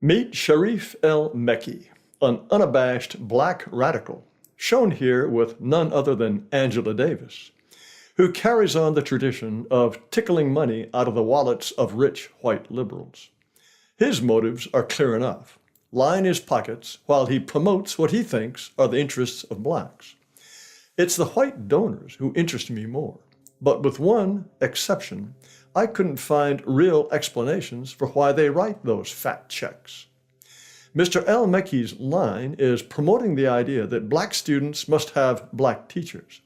Meet Sharif El-Mekki, an unabashed black radical, shown here with none other than Angela Davis, who carries on the tradition of tickling money out of the wallets of rich white liberals. His motives are clear enough: line his pockets while he promotes what he thinks are the interests of blacks. It's the white donors who interest me more, but with one exception, I couldn't find real explanations for why they write those fat checks. Mr. El-Mekki's line is promoting the idea that black students must have black teachers.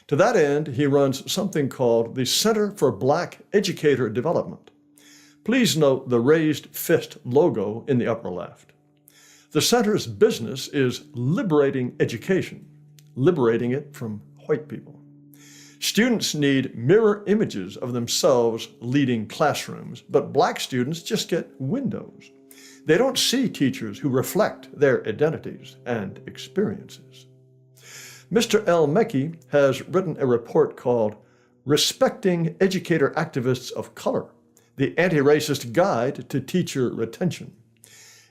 To that end, he runs something called the Center for Black Educator Development. Please note the raised fist logo in the upper left. The center's business is liberating education, liberating it from white people. Students need mirror images of themselves leading classrooms, but black students just get windows. They don't see teachers who reflect their identities and experiences. Mr. El-Mekki has written a report called Respecting Educator Activists of Color, the Anti-Racist Guide to Teacher Retention.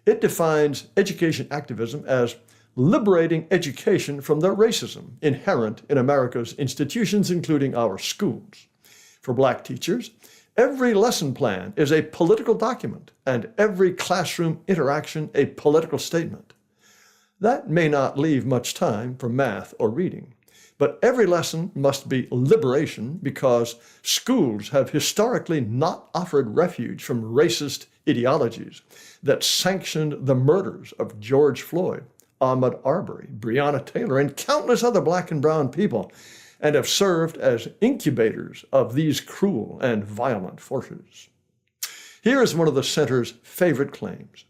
It defines education activism as liberating education from the racism inherent in America's institutions, including our schools. For black teachers, every lesson plan is a political document and every classroom interaction a political statement. That may not leave much time for math or reading, but every lesson must be liberation because schools have historically not offered refuge from racist ideologies that sanctioned the murders of George Floyd, Ahmaud Arbery, Breonna Taylor, and countless other black and brown people, and have served as incubators of these cruel and violent forces. Here is one of the center's favorite claims.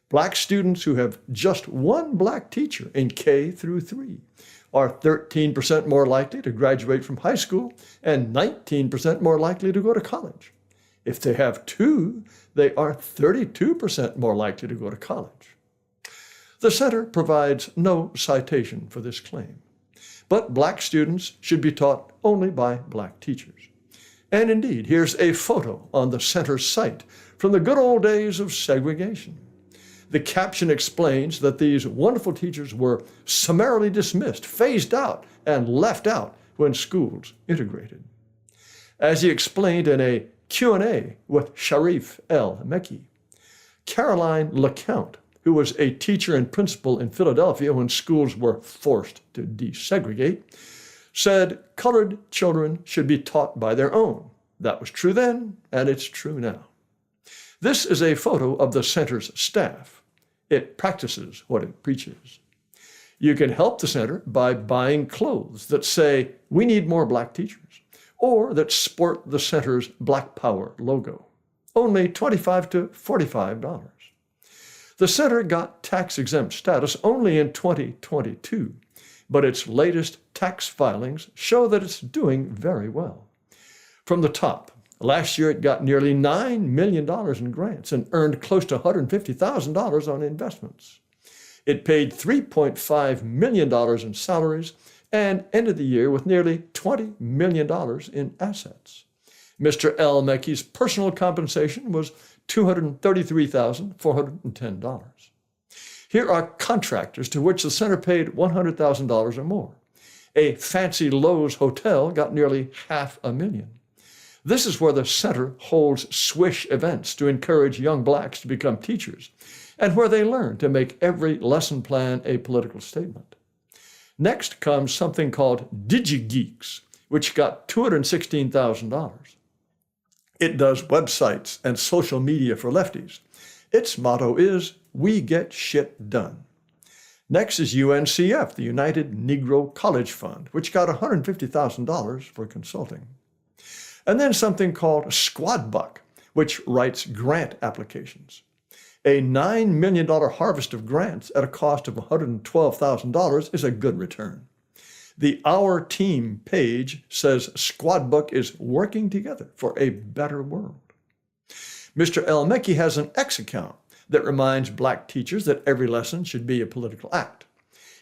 Black students who have just one black teacher in K through 3 are 13% more likely to graduate from high school and 19% more likely to go to college. If they have 2, they are 32% more likely to go to college. The center provides no citation for this claim, but black students should be taught only by black teachers. And indeed, here's a photo on the center's site from the good old days of segregation. The caption explains that these wonderful teachers were summarily dismissed, phased out, and left out when schools integrated. As he explained in a Q&A with Sharif El-Mekki, Caroline LeCount, who was a teacher and principal in Philadelphia when schools were forced to desegregate, said colored children should be taught by their own. That was true then, and it's true now. This is a photo of the center's staff. It practices what it preaches. You can help the center by buying clothes that say, "We need more black teachers," or that sport the center's Black Power logo. Only $25 to $45. The center got tax-exempt status only in 2022, but its latest tax filings show that it's doing very well. From the top, last year it got nearly $9 million in grants and earned close to $150,000 on investments. It paid $3.5 million in salaries and ended the year with nearly $20 million in assets. Mr. El-Mekki's personal compensation was $233,410. Here are contractors to which the center paid $100,000 or more. A fancy Lowe's hotel got nearly $500,000. This is where the center holds swish events to encourage young blacks to become teachers, and where they learn to make every lesson plan a political statement. Next comes something called DigiGeeks, which got $216,000. It does websites and social media for lefties. Its motto is, "We get shit done." Next is UNCF, the United Negro College Fund, which got $150,000 for consulting. And then something called SquadBuck, which writes grant applications. A $9 million harvest of grants at a cost of $112,000 is a good return. The Our Team page says SquadBuck is working together for a better world. Mr. El-Mekki has an X account that reminds black teachers that every lesson should be a political act.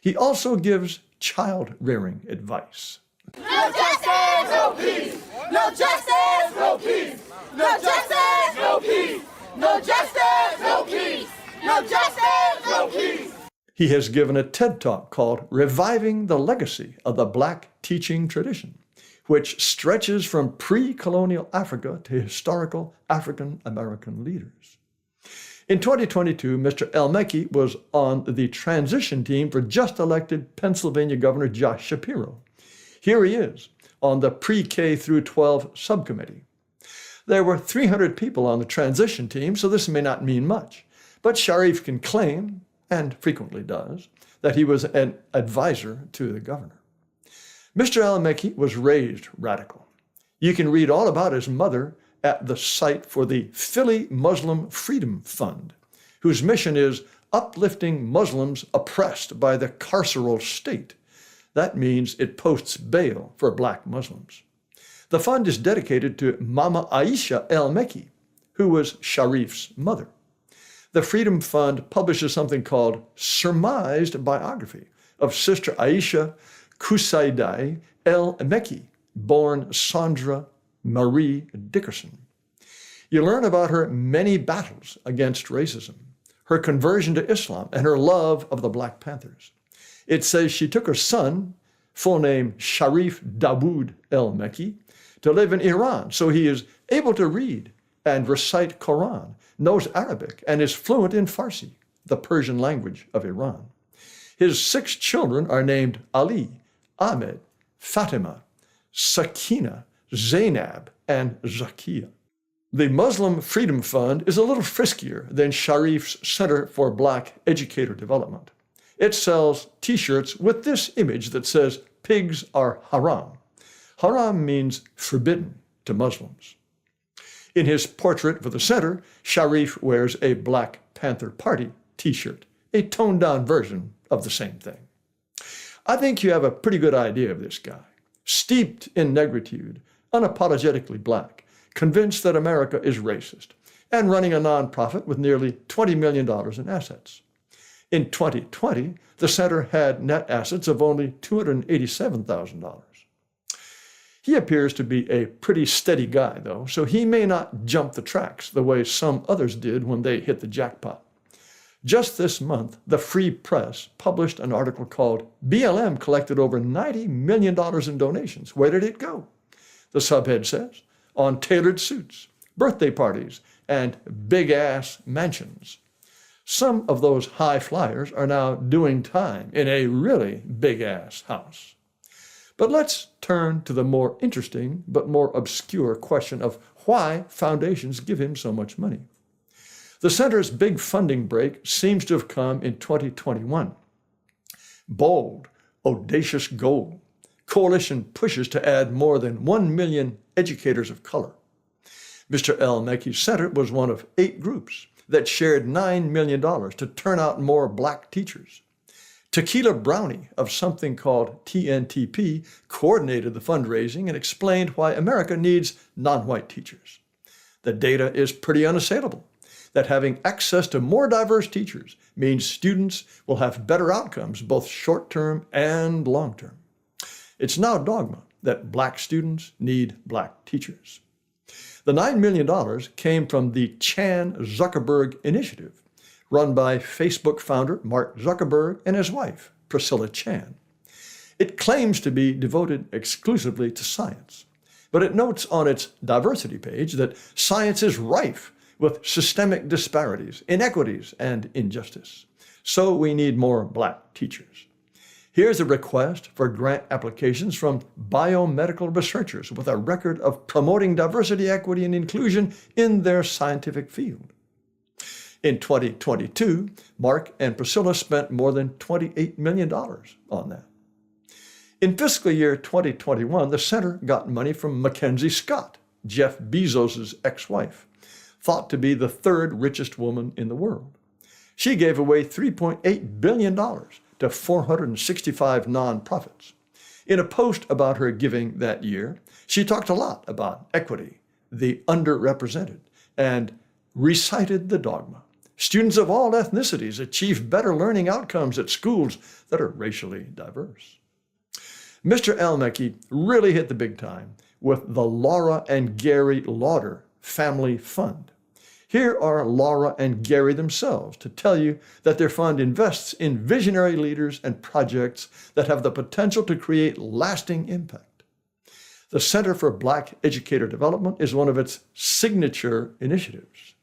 He also gives child-rearing advice. No justice, no peace. No justice, no peace. No justice, no peace. No justice, no peace. No No justice, no peace. He has given a TED Talk called Reviving the Legacy of the Black Teaching Tradition, which stretches from pre-colonial Africa to historical African-American leaders. In 2022, Mr. El-Mekki was on the transition team for just elected Pennsylvania Governor Josh Shapiro. Here he is on the pre-K through 12 subcommittee. There were 300 people on the transition team, so this may not mean much. But Sharif can claim, and frequently does, that he was an advisor to the governor. Mr. El-Mekki was raised radical. You can read all about his mother at the site for the Philly Muslim Freedom Fund, whose mission is uplifting Muslims oppressed by the carceral state. That means it posts bail for black Muslims. The fund is dedicated to Mama Aisha El-Mekki, who was Sharif's mother. The Freedom Fund publishes something called Surmised Biography of Sister Aisha Kusaidai El-Mekki, born Sandra Marie Dickerson. You learn about her many battles against racism, her conversion to Islam, and her love of the Black Panthers. It says she took her son, full name Sharif Dawood El-Mekki, to live in Iran, so he is able to read and recite Quran, knows Arabic, and is fluent in Farsi, the Persian language of Iran. His 6 children are named Ali, Ahmed, Fatima, Sakina, Zainab, and Zakiya. The Muslim Freedom Fund is a little friskier than Sharif's Center for Black Educator Development. It sells t-shirts with this image that says, "Pigs are haram." Haram means forbidden to Muslims. In his portrait for the center, Sharif wears a Black Panther Party t-shirt, a toned-down version of the same thing. I think you have a pretty good idea of this guy. Steeped in negritude, unapologetically black, convinced that America is racist, and running a nonprofit with nearly $20 million in assets. In 2020, the center had net assets of only $287,000. He appears to be a pretty steady guy, though, so he may not jump the tracks the way some others did when they hit the jackpot. Just this month, the Free Press published an article called BLM collected over $90 million in donations. Where did it go? The subhead says, on tailored suits, birthday parties, and big-ass mansions. Some of those high flyers are now doing time in a really big-ass house. But let's turn to the more interesting but more obscure question of why foundations give him so much money. The center's big funding break seems to have come in 2021. Bold, audacious goal. Coalition pushes to add more than 1 million educators of color. Mr. El-Mekki's center was one of 8 groups that shared $9 million to turn out more black teachers. Tequila Brownie of something called TNTP coordinated the fundraising and explained why America needs non-white teachers. The data is pretty unassailable, that having access to more diverse teachers means students will have better outcomes, both short-term and long-term. It's now dogma that black students need black teachers. The $9 million came from the Chan Zuckerberg Initiative, run by Facebook founder Mark Zuckerberg and his wife, Priscilla Chan. It claims to be devoted exclusively to science, but it notes on its diversity page that science is rife with systemic disparities, inequities, and injustice. So we need more black teachers. Here's a request for grant applications from biomedical researchers with a record of promoting diversity, equity, and inclusion in their scientific field. In 2022, Mark and Priscilla spent more than $28 million on that. In fiscal year 2021, the center got money from Mackenzie Scott, Jeff Bezos' ex-wife, thought to be the 3rd richest woman in the world. She gave away $3.8 billion to 465 nonprofits. In a post about her giving that year, she talked a lot about equity, the underrepresented, and recited the dogma. Students of all ethnicities achieve better learning outcomes at schools that are racially diverse. Mr. El-Mekki really hit the big time with the Laura and Gary Lauder Family Fund. Here are Laura and Gary themselves to tell you that their fund invests in visionary leaders and projects that have the potential to create lasting impact. The Center for Black Educator Development is one of its signature initiatives.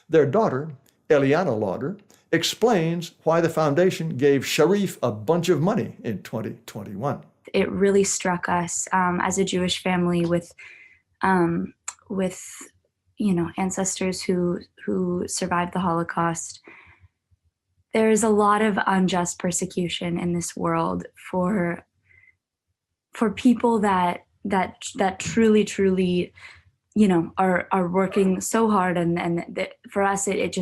Their daughter, Eliana Lauder, explains why the foundation gave Sharif a bunch of money in 2021. It really struck us as a Jewish family with ancestors who survived the Holocaust. There's a lot of unjust persecution in this world for people that truly are working so hard, and for us it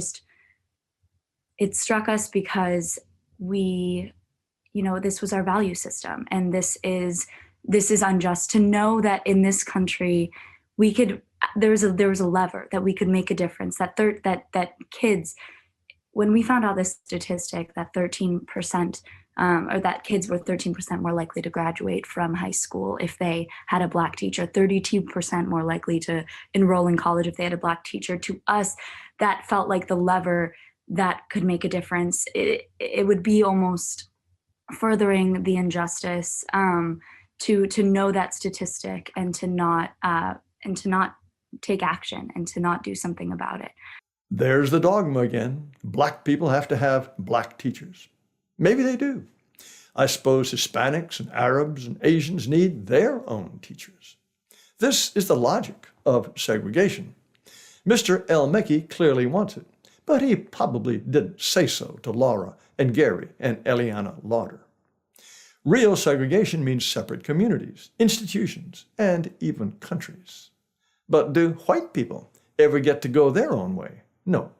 struck us because this was our value system, and this is unjust. To know that in this country there was a lever that we could make a difference, that kids, when we found out this statistic that 13% or that kids were 13% more likely to graduate from high school if they had a Black teacher, 32% more likely to enroll in college if they had a Black teacher. To us, that felt like the lever that could make a difference. It would be almost furthering the injustice to know that statistic and to not take action and to not do something about it. There's the dogma again. Black people have to have Black teachers. Maybe they do. I suppose Hispanics and Arabs and Asians need their own teachers. This is the logic of segregation. Mr. El-Mekki clearly wants it, but he probably didn't say so to Laura and Gary and Eliana Lauder. Real segregation means separate communities, institutions, and even countries. But do white people ever get to go their own way? No.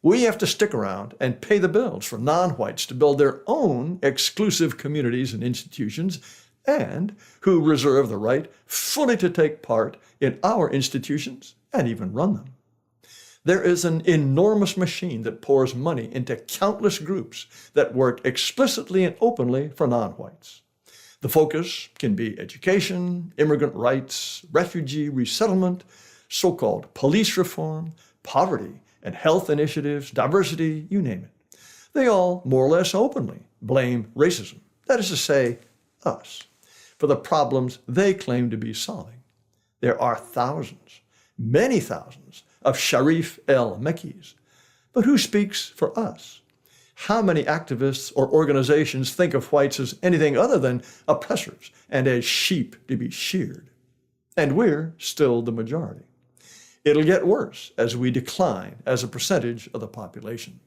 We have to stick around and pay the bills for non-whites to build their own exclusive communities and institutions, and who reserve the right fully to take part in our institutions and even run them. There is an enormous machine that pours money into countless groups that work explicitly and openly for non-whites. The focus can be education, immigrant rights, refugee resettlement, so-called police reform, poverty and health initiatives, diversity, you name it. They all more or less openly blame racism, that is to say, us, for the problems they claim to be solving. There are thousands, many thousands, of Sharif El-Mekkis. But who speaks for us? How many activists or organizations think of whites as anything other than oppressors and as sheep to be sheared? And we're still the majority. It'll get worse as we decline as a percentage of the population.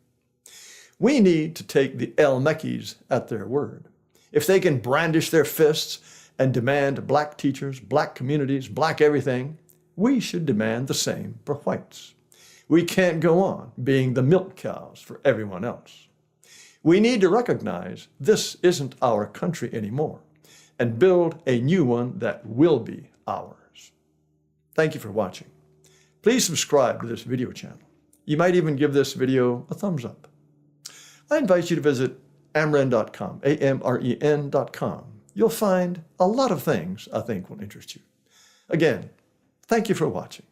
We need to take the El-Mekkis at their word. If they can brandish their fists and demand Black teachers, Black communities, Black everything, we should demand the same for whites. We can't go on being the milk cows for everyone else. We need to recognize this isn't our country anymore and build a new one that will be ours. Thank you for watching. Please subscribe to this video channel. You might even give this video a thumbs up. I invite you to visit amren.com, amren.com. You'll find a lot of things I think will interest you. Again, thank you for watching.